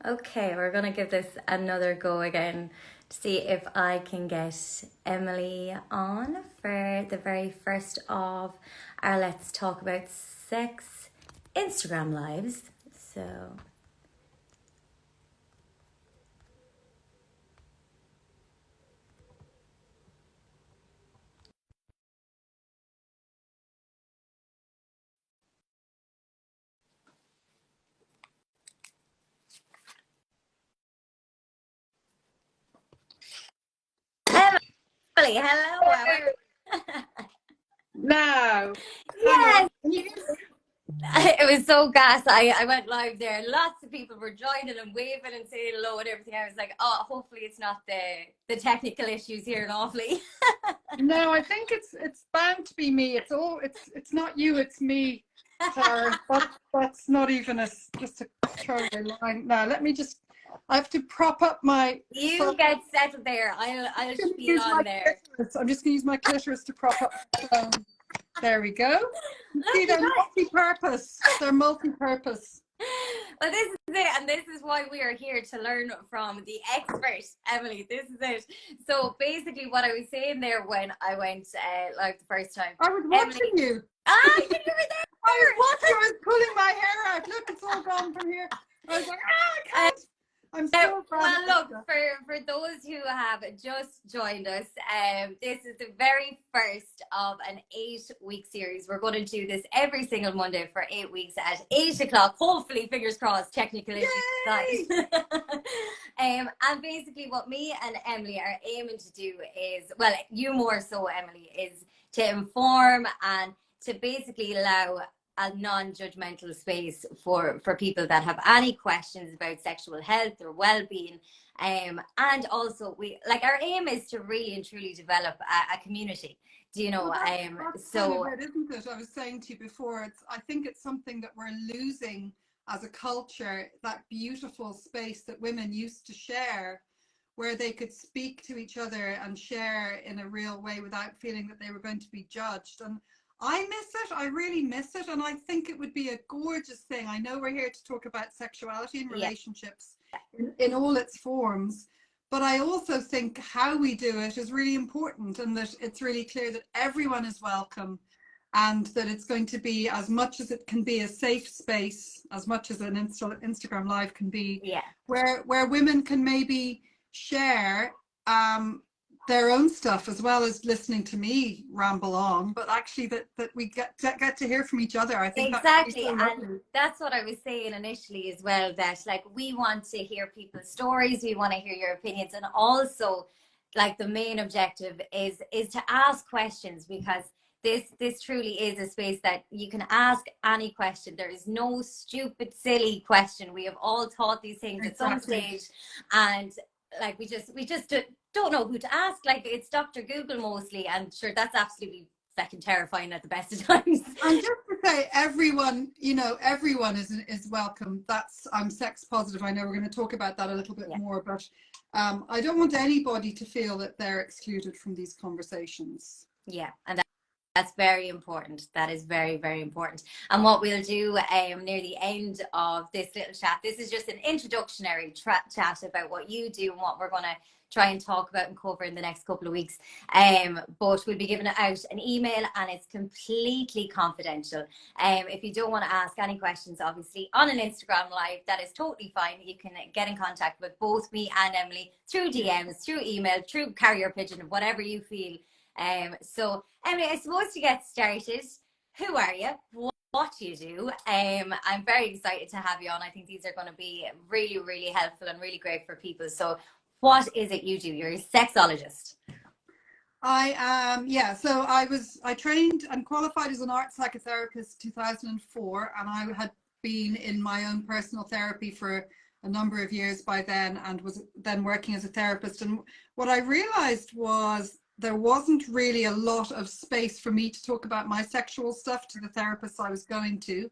Okay, we're gonna give this another go again to see if I can get Emily on for the very first of our Let's Talk About Sex Instagram lives. So, Emily, hello. How are you? No, hang on. Yes, it was so gas. I went live there. Lots of people were joining and waving and saying hello and everything. I was like, oh, hopefully it's not the technical issues here in Offaly. No, I think it's bound to be me. It's not you, it's me, Tara. That's not even just a throwaway line. Now let me just. I have to prop up my. You phone. get settled there. I'll I'm spiel on there. just gonna use my clitoris to prop up my phone. There we go. See, Look, they're multi-purpose. They're multi-purpose. well, this is it, and this is why we are here to learn from the expert, Emily. This is it. So basically, what I was saying there when I went like the first time, I was Emily. watching you. Ah, you were there. I was watching. I was pulling my hair out. Look, it's all gone from here. I was like, I can't. I'm so proud. Well, look, for those who have just joined us, this is the very first of an 8-week series. We're going to do this every single Monday for 8 weeks at 8 o'clock. Hopefully, fingers crossed, technical issues aside. And basically, what me and Emily are aiming to do is, well, you more so, Emily, is to inform and to basically allow a non-judgmental space for people that have any questions about sexual health or well-being, and also we like our aim is to really and truly develop a community, do you know? Well, that's So kind of it, isn't it? I was saying to you before, I think it's something that we're losing as a culture, that beautiful space that women used to share, where they could speak to each other and share in a real way without feeling that they were going to be judged. And I miss it. I really miss it. And I think it would be a gorgeous thing. I know we're here to talk about sexuality and yeah, relationships in all its forms. But I also think how we do it is really important, and that it's really clear that everyone is welcome, and that it's going to be, as much as it can be, a safe space, as much as an Instagram live can be, yeah. where women can maybe share their own stuff as well as listening to me ramble on, but actually that we get to hear from each other. I think that would be Exactly. so And lovely. that's what I was saying initially as well, that like we want to hear people's stories, we want to hear your opinions, and also like the main objective is to ask questions, because this truly is a space that you can ask any question. There is no stupid, silly question. We have all taught these things at some Exactly. stage, and like we just don't know who to ask. Like it's Dr. Google mostly, and sure, that's absolutely fucking terrifying at the best of times. And just to say, everyone, everyone is welcome. I'm sex positive. I know we're going to talk about that a little bit Yeah. more, but I don't want anybody to feel that they're excluded from these conversations. Yeah, and that's very important. That is very, very important. And what we'll do near the end of this little chat, this is just an introductory chat about what you do and what we're going to try and talk about and cover in the next couple of weeks. But we'll be giving out an email, and it's completely confidential. If you don't want to ask any questions, obviously, on an Instagram live, that is totally fine. You can get in contact with both me and Emily through DMs, through email, through carrier pigeon, whatever you feel. So Emily, I suppose to get started, who are you? What do you do? I'm very excited to have you on. I think these are going to be really, really helpful and really great for people. So what is it you do? You're a sexologist. I am, yeah. So I trained and qualified as an art psychotherapist 2004, and I had been in my own personal therapy for a number of years by then, and was then working as a therapist. And what I realized was there wasn't really a lot of space for me to talk about my sexual stuff to the therapists I was going to.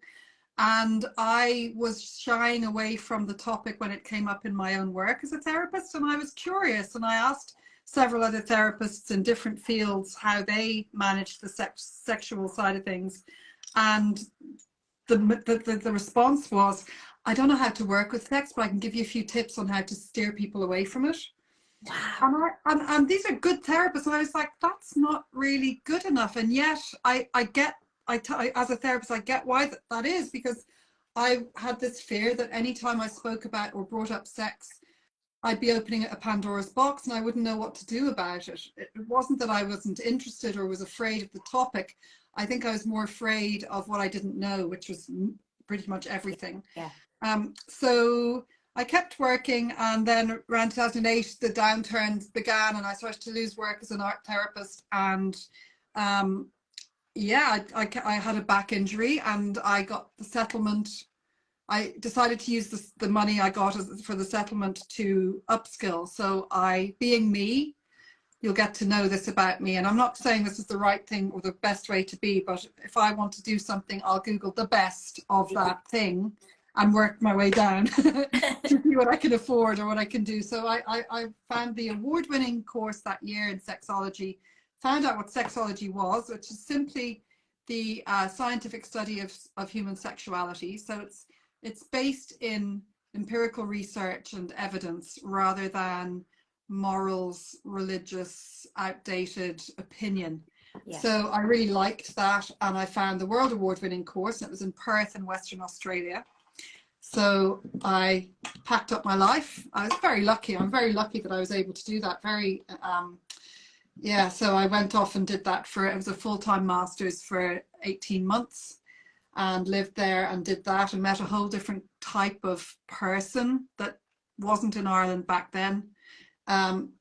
And I was shying away from the topic when it came up in my own work as a therapist. And I was curious, and I asked several other therapists in different fields how they managed the sexual side of things. And the response was, I don't know how to work with sex, but I can give you a few tips on how to steer people away from it. Wow. And these are good therapists. And I was like, that's not really good enough. And yet as a therapist, I get why that is, because I had this fear that anytime I spoke about or brought up sex, I'd be opening a Pandora's box and I wouldn't know what to do about it. It wasn't that I wasn't interested or was afraid of the topic. I think I was more afraid of what I didn't know, which was pretty much everything. Yeah. So I kept working, and then around 2008, the downturn began and I started to lose work as an art therapist. And yeah, I had a back injury and I got the settlement. I decided to use the money I got for the settlement to upskill. So being me, you'll get to know this about me. And I'm not saying this is the right thing or the best way to be, but if I want to do something, I'll Google the best of that thing and work my way down to see what I can afford or what I can do. So I found the award-winning course that year in sexology, found out what sexology was, which is simply the scientific study of human sexuality. So it's based in empirical research and evidence rather than morals, religious, outdated opinion. Yeah. So I really liked that, and I found the World Award-winning course, and it was in Perth in Western Australia. So I packed up my life. I was very lucky. I'm very lucky that I was able to do that. Yeah, so I went off and did that it was a full-time master's for 18 months and lived there and did that and met a whole different type of person that wasn't in Ireland back then.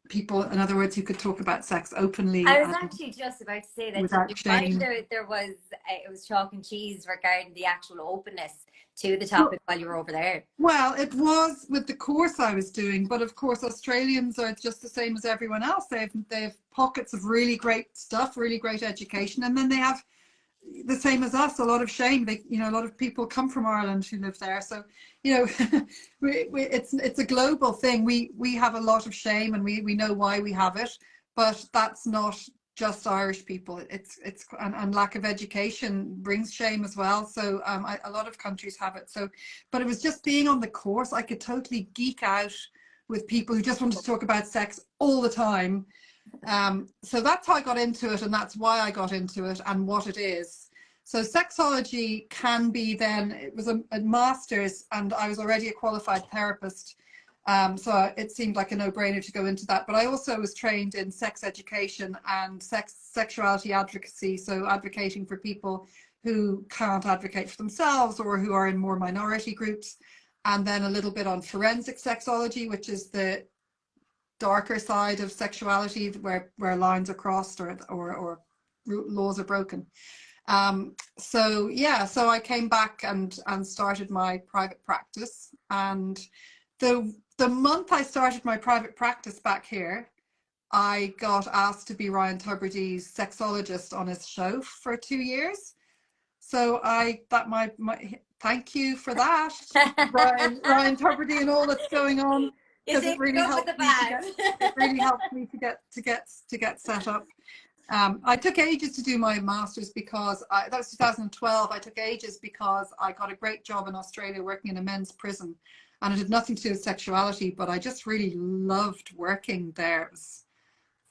People, in other words, who could talk about sex openly. I was actually just about to say that without shame. there was it was chalk and cheese regarding the actual openness to the topic while you were over there. Well, it was with the course I was doing, but of course Australians are just the same as everyone else. They have pockets of really great stuff, really great education, and then they have the same as us, a lot of shame. A lot of people come from Ireland who live there, so it's a global thing. We have a lot of shame, and we know why we have it, but that's not just Irish people. And lack of education brings shame as well. So a lot of countries have it. So, but it was just being on the course, I could totally geek out with people who just wanted to talk about sex all the time. So that's how I got into it, and that's why I got into it and what it is. So sexology can be it was a master's, and I was already a qualified therapist. So it seemed like a no-brainer to go into that. But I also was trained in sex education and sexuality advocacy, so advocating for people who can't advocate for themselves or who are in more minority groups. And then a little bit on forensic sexology, which is the darker side of sexuality where lines are crossed or laws are broken. So I came back and started my private practice. And the month I started my private practice back here, I got asked to be Ryan Tubridy's sexologist on his show for 2 years. So thank you for that, Ryan Tubridy, and all that's going on. Because it really helped me to get set up. I took ages to do my master's because that was 2012. I took ages because I got a great job in Australia working in a men's prison, and it had nothing to do with sexuality, but I just really loved working there. It was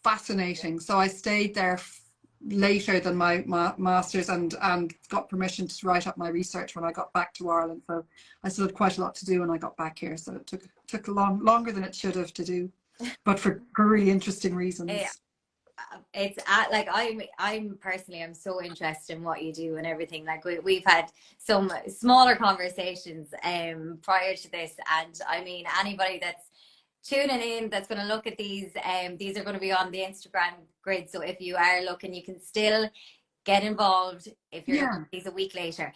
fascinating. So I stayed there later than my master's and got permission to write up my research when I got back to Ireland. So I still had quite a lot to do when I got back here. So it took longer than it should have to do, but for really interesting reasons. Yeah. It's like I'm personally, I'm so interested in what you do and everything. Like we've had some smaller conversations prior to this, and I mean anybody that's tuning in that's going to look at these are going to be on the Instagram grid, so if you are looking, you can still get involved if you're looking at these a week later.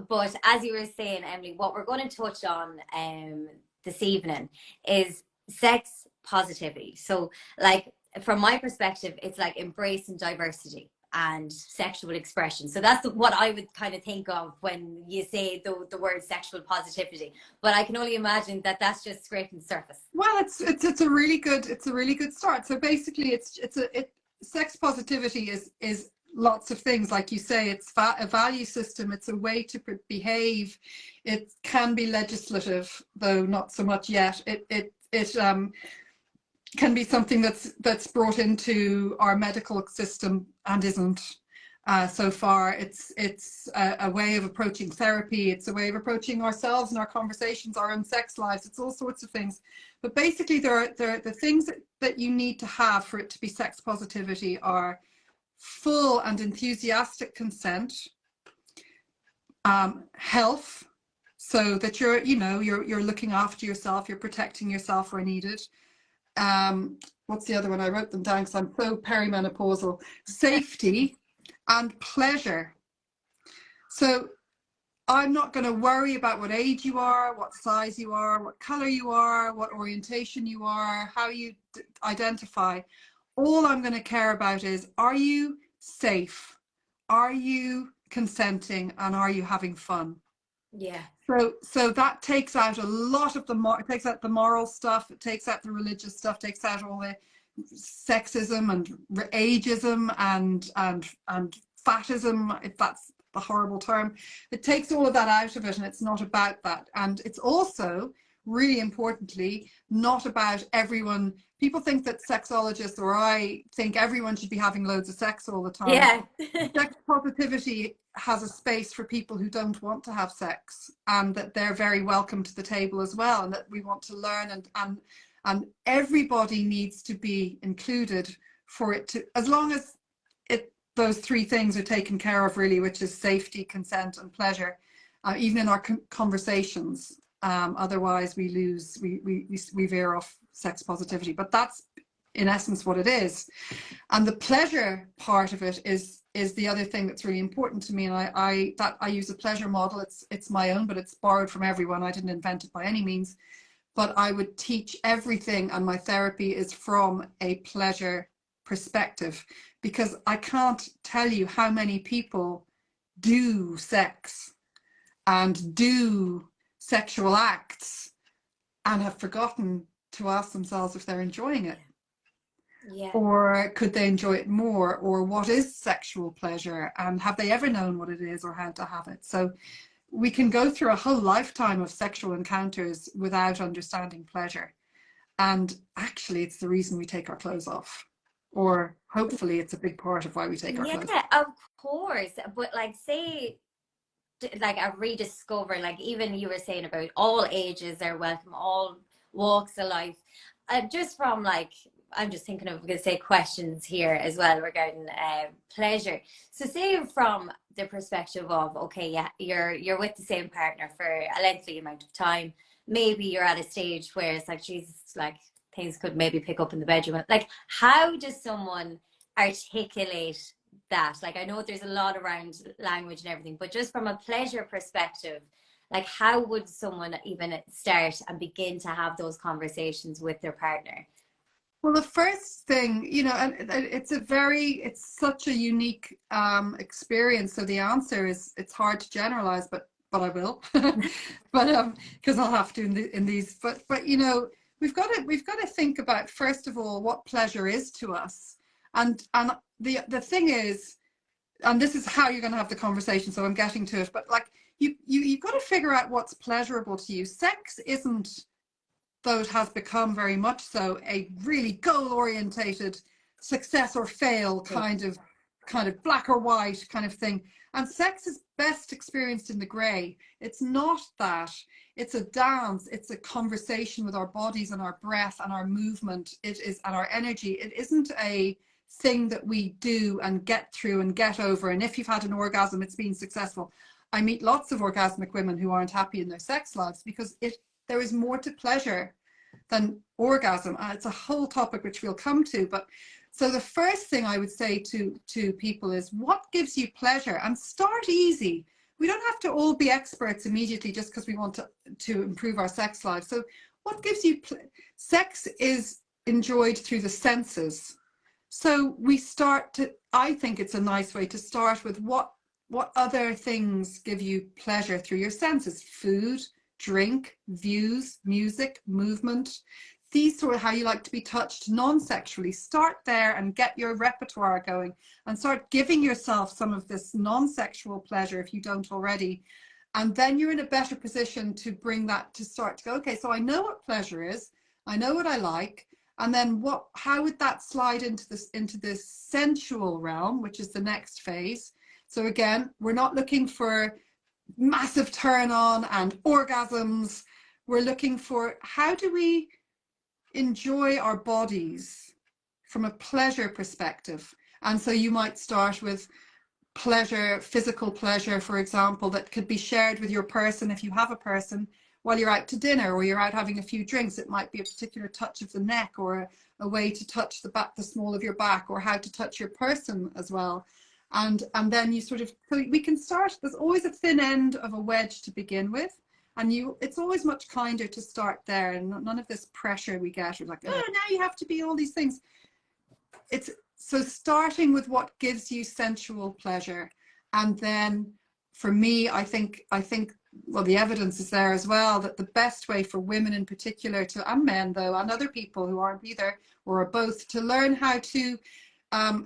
But as you were saying, Emily, what we're going to touch on this evening is sex positivity. So like from my perspective, it's like embracing diversity and sexual expression. So that's what I would kind of think of when you say the word sexual positivity. But I can only imagine that that's just scraping the surface. Well, it's a really good start. So basically, sex positivity is lots of things. Like you say, it's a value system. It's a way to behave. It can be legislative, though not so much yet. It can be something that's brought into our medical system and isn't. So far, it's a way of approaching therapy. It's a way of approaching ourselves and our conversations, our own sex lives. It's all sorts of things. But basically, there are the things that you need to have for it to be sex positivity are full and enthusiastic consent, health, so that you're looking after yourself, you're protecting yourself where needed. What's the other one? I wrote them down because I'm so perimenopausal. Safety and pleasure. So I'm not going to worry about what age you are, what size you are, what color you are, what orientation you are, how you identify. All I'm going to care about is, are you safe? Are you consenting? And are you having fun? Yeah. So that takes out a lot of it takes out the moral stuff, it takes out the religious stuff, takes out all the sexism and ageism and fatism, if that's the horrible term. It takes all of that out of it, and it's not about that. And it's also, really importantly, not about everyone. People think that sexologists, or I think everyone should be having loads of sex all the time. Yeah. Sex positivity has a space for people who don't want to have sex, and that they're very welcome to the table as well, and that we want to learn, and everybody needs to be included for it to, as long as those three things are taken care of, really, which is safety, consent, and pleasure, even in our conversations. Otherwise we veer off sex positivity. But that's in essence what it is. And the pleasure part of it is the other thing that's really important to me. And I use a pleasure model. It's my own, but it's borrowed from everyone. I didn't invent it by any means. But I would teach everything, and my therapy is from a pleasure perspective, because I can't tell you how many people do sex and do sexual acts and have forgotten to ask themselves if they're enjoying it. Yeah. Or could they enjoy it more? Or what is sexual pleasure? And have they ever known what it is or how to have it? So we can go through a whole lifetime of sexual encounters without understanding pleasure. And actually, it's the reason we take our clothes off. Or hopefully it's a big part of why we take our clothes off. Yeah, of course. But like, say, like a rediscover, like even you were saying about all ages are welcome, all walks of life. Just from like, I'm just thinking of, going to say questions here as well regarding pleasure. So say from the perspective of, okay, yeah, you're with the same partner for a lengthy amount of time. Maybe you're at a stage where it's like, Jesus, like things could maybe pick up in the bedroom. Like, how does someone articulate that? Like, I know there's a lot around language and everything, but just from a pleasure perspective, like how would someone even start and begin to have those conversations with their partner? Well, the first thing, and it's such a unique experience. So the answer is, it's hard to generalize, but I will, but because I'll have to in these. But we've got to think about, first of all, what pleasure is to us, and the thing is, and this is how you're going to have the conversation. So I'm getting to it, but like you've got to figure out what's pleasurable to you. Sex isn't, though it has become very much so, a really goal-orientated success or fail kind of black or white kind of thing. And sex is best experienced in the gray. It's not that. It's a dance. It's a conversation with our bodies and our breath and our movement. It is, and our energy. It isn't a thing that we do and get through and get over. And if you've had an orgasm, it's been successful. I meet lots of orgasmic women who aren't happy in their sex lives because there is more to pleasure than orgasm. And it's a whole topic which we'll come to. But so the first thing I would say to people is, what gives you pleasure? And start easy. We don't have to all be experts immediately just because we want to improve our sex lives. So what gives you sex is enjoyed through the senses. So I think it's a nice way to start with what other things give you pleasure through your senses: food, drink, views, music, movement, these sort of how you like to be touched non-sexually. Start there and get your repertoire going and start giving yourself some of this non-sexual pleasure if you don't already. And then you're in a better position to bring that to start to go, okay, so I know what pleasure is, I know what I like, and then how would that slide into this sensual realm, which is the next phase. So again, we're not looking for massive turn on and orgasms. We're looking for, how do we enjoy our bodies from a pleasure perspective? And so you might start with pleasure, physical pleasure, for example, that could be shared with your person if you have a person while you're out to dinner or you're out having a few drinks. It might be a particular touch of the neck or a way to touch the small of your back, or how to touch your person as well. And then you sort of, so we can start, there's always a thin end of a wedge to begin with. And it's always much kinder to start there, and none of this pressure we get, or like, oh, now you have to be all these things. So starting with what gives you sensual pleasure. And then for me, I think, well, the evidence is there as well, that the best way for women in particular and men though, and other people who aren't either or are both, to learn how to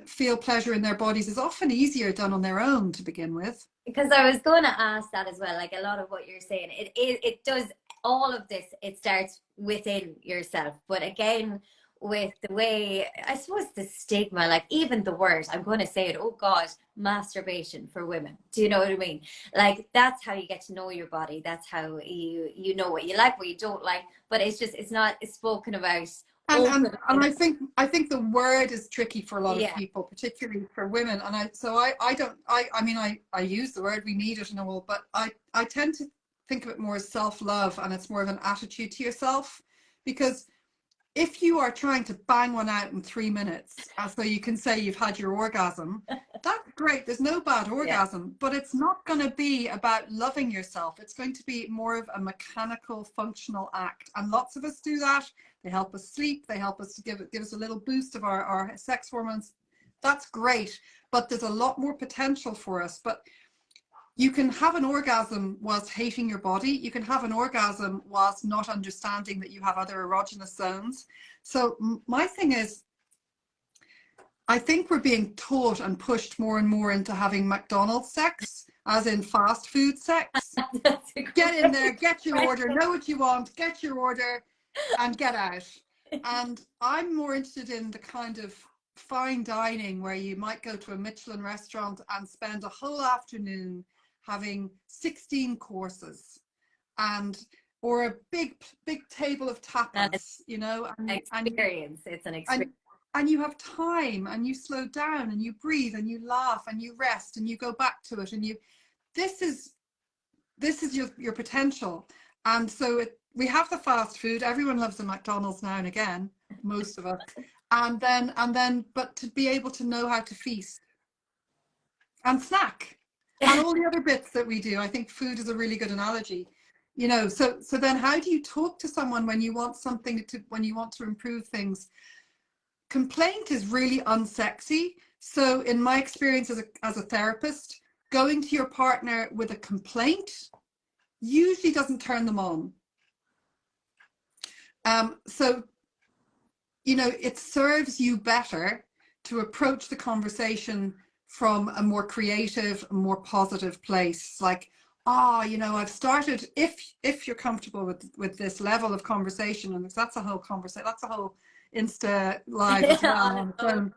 feel pleasure in their bodies is often easier done on their own to begin with. Because I was going to ask that as well, like a lot of what you're saying, it does, all of this, it starts within yourself. But again, with the way, I suppose the stigma, like even the word, I'm going to say it, oh God, masturbation for women. Do you know what I mean? Like that's how you get to know your body. That's how you know what you like, what you don't like. But it's not spoken about. And I think the word is tricky for a lot of people, particularly for women. And I use the word, we need it and all, but I tend to think of it more as self-love, and it's more of an attitude to yourself. Because if you are trying to bang one out in 3 minutes, so you can say you've had your orgasm, that's great. There's no bad orgasm, but it's not going to be about loving yourself. It's going to be more of a mechanical, functional act. And lots of us do that. They help us sleep. They help us to give us a little boost of our sex hormones. That's great, but there's a lot more potential for us. But you can have an orgasm whilst hating your body. You can have an orgasm whilst not understanding that you have other erogenous zones. So my thing is, I think we're being taught and pushed more and more into having McDonald's sex, as in fast food sex. Get in there, get your order, know what you want, get your order and get out. And I'm more interested in the kind of fine dining where you might go to a Michelin restaurant and spend a whole afternoon having 16 courses, or a big table of tapas, you know, it's an experience. And you have time, and you slow down, and you breathe, and you laugh, and you rest, and you go back to it, and this is your potential. And so we have the fast food. Everyone loves a McDonald's now and again, most of us. And then, but to be able to know how to feast and snack. And all the other bits that we do. I think food is a really good analogy, you know. So then how do you talk to someone when you want when you want to improve things? Complaint is really unsexy. So in my experience as a therapist, going to your partner with a complaint usually doesn't turn them on. So, you know, it serves you better to approach the conversation from a more creative, more positive place. Like, you know, I've started, if you're comfortable with this level of conversation, and that's a whole conversation, that's a whole Insta live as well on the phone.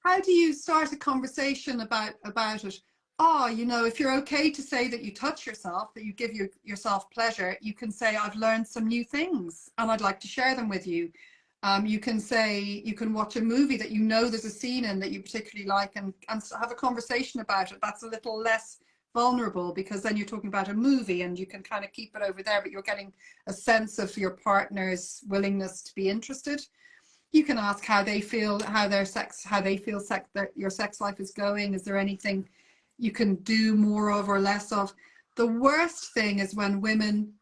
How do you start a conversation about it? You know, if you're okay to say that you touch yourself, that you give yourself pleasure, you can say, I've learned some new things and I'd like to share them with you. You can say, you can watch a movie that you know there's a scene in that you particularly like, and have a conversation about it. That's a little less vulnerable, because then you're talking about a movie and you can kind of keep it over there, but you're getting a sense of your partner's willingness to be interested. You can ask how they feel, your sex life is going. Is there anything you can do more of or less of? The worst thing is when women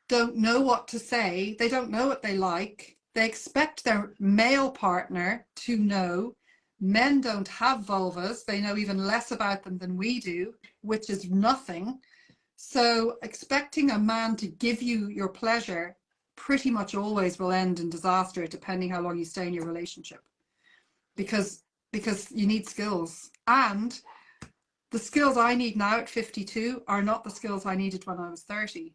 don't know what to say. They don't know what they like. They expect their male partner to know. Men don't have vulvas. They know even less about them than we do, which is nothing. So expecting a man to give you your pleasure pretty much always will end in disaster, depending how long you stay in your relationship, because you need skills, and the skills I need now at 52 are not the skills I needed when I was 30.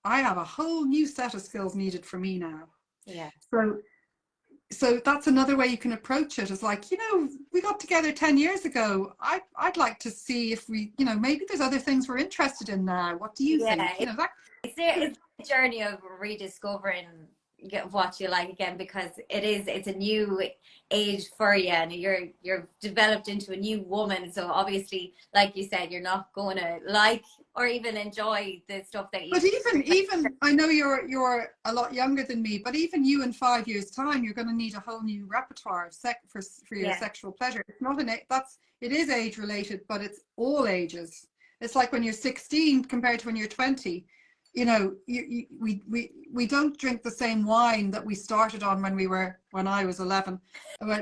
I have a whole new set of skills needed for me now. Yeah. So that's another way you can approach it. Is like, we got together 10 years ago. I'd like to see if we, maybe there's other things we're interested in now. What do you think? It's a journey of rediscovering what you like again, because it's a new age for you, and you're developed into a new woman. So obviously, like you said, you're not going to like or even enjoy the stuff that you. But even I know you're a lot younger than me, but even you in 5 years' time, you're going to need a whole new repertoire for your sexual pleasure. It's not it is age related, but it's all ages. It's like when you're 16 compared to when you're 20. We don't drink the same wine that we started on when I was 11.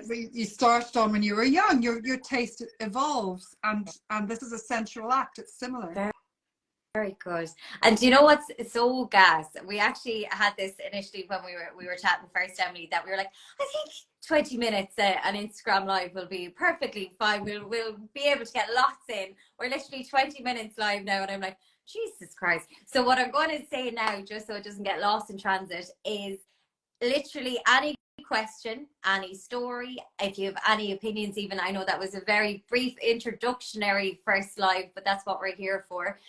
You started on when you were young. Your taste evolves, and this is a sensual act. It's similar. Very good. And do you know what's so gas? We actually had this initially when we were chatting first, Emily, that we were like, I think 20 minutes an Instagram live will be perfectly fine. We'll be able to get lots in. We're literally 20 minutes live now, and I'm like, Jesus Christ. So what I'm going to say now, just so it doesn't get lost in transit, is literally any question, any story, if you have any opinions. Even I know that was a very brief introductionary first live, but that's what we're here for,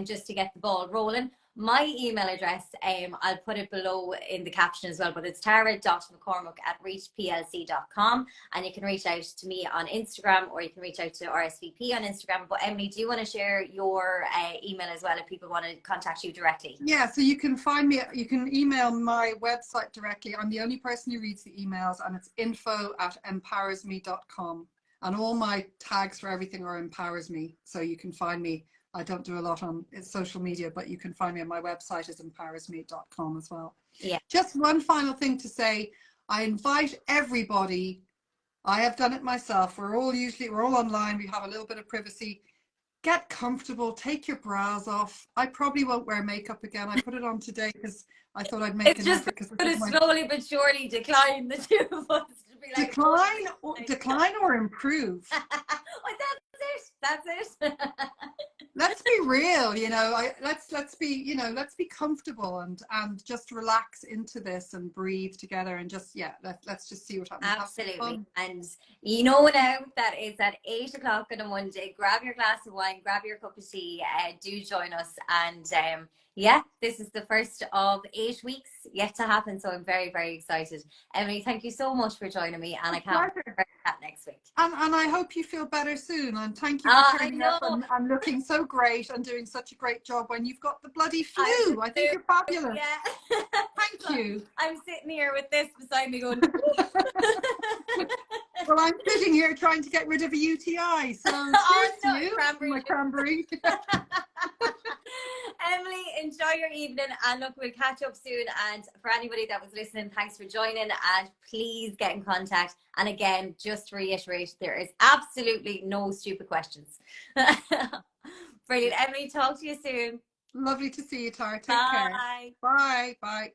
just to get the ball rolling. My email address, I'll put it below in the caption as well, but it's tara.mccormack@reachplc.com, and you can reach out to me on Instagram, or you can reach out to RSVP on Instagram. But Emily, do you want to share your email as well if people want to contact you directly? Yeah, so you can find me, you can email my website directly. I'm the only person who reads the emails, and it's info@empowersme.com, and all my tags for everything are empowers me, so you can find me. I don't do a lot on social media, but you can find me on my website is empowersme.com as well. Yeah. Just one final thing to say. I invite everybody. I have done it myself. We're all online. We have a little bit of privacy. Get comfortable. Take your bras off. I probably won't wear makeup again. I put it on today because I thought I'd make an effort. It's just going to slowly but surely decline the two of us. To be like, decline or improve. Well, that's it. Let's be real, let's be comfortable and just relax into this and breathe together, and just let's just see what happens. Absolutely. And you know now that it's at 8 o'clock on a Monday. Grab your glass of wine, grab your cup of tea, do join us. And this is the first of 8 weeks yet to happen, so I'm very, very excited. Emily, thank you so much for joining me, and I can't wait for that next week. And I hope you feel better soon, and thank you for turning up and looking so great and doing such a great job when you've got the bloody flu. I think you're fabulous. Yeah. Thank you. I'm sitting here with this beside me going well, I'm sitting here trying to get rid of a UTI, so cranberry. Emily, enjoy your evening, and look, we'll catch up soon. And for anybody that was listening, thanks for joining, and please get in contact. And again, just to reiterate, there is absolutely no stupid questions. Brilliant. Emily, talk to you soon. Lovely to see you, Tara. Take care. Bye. Bye.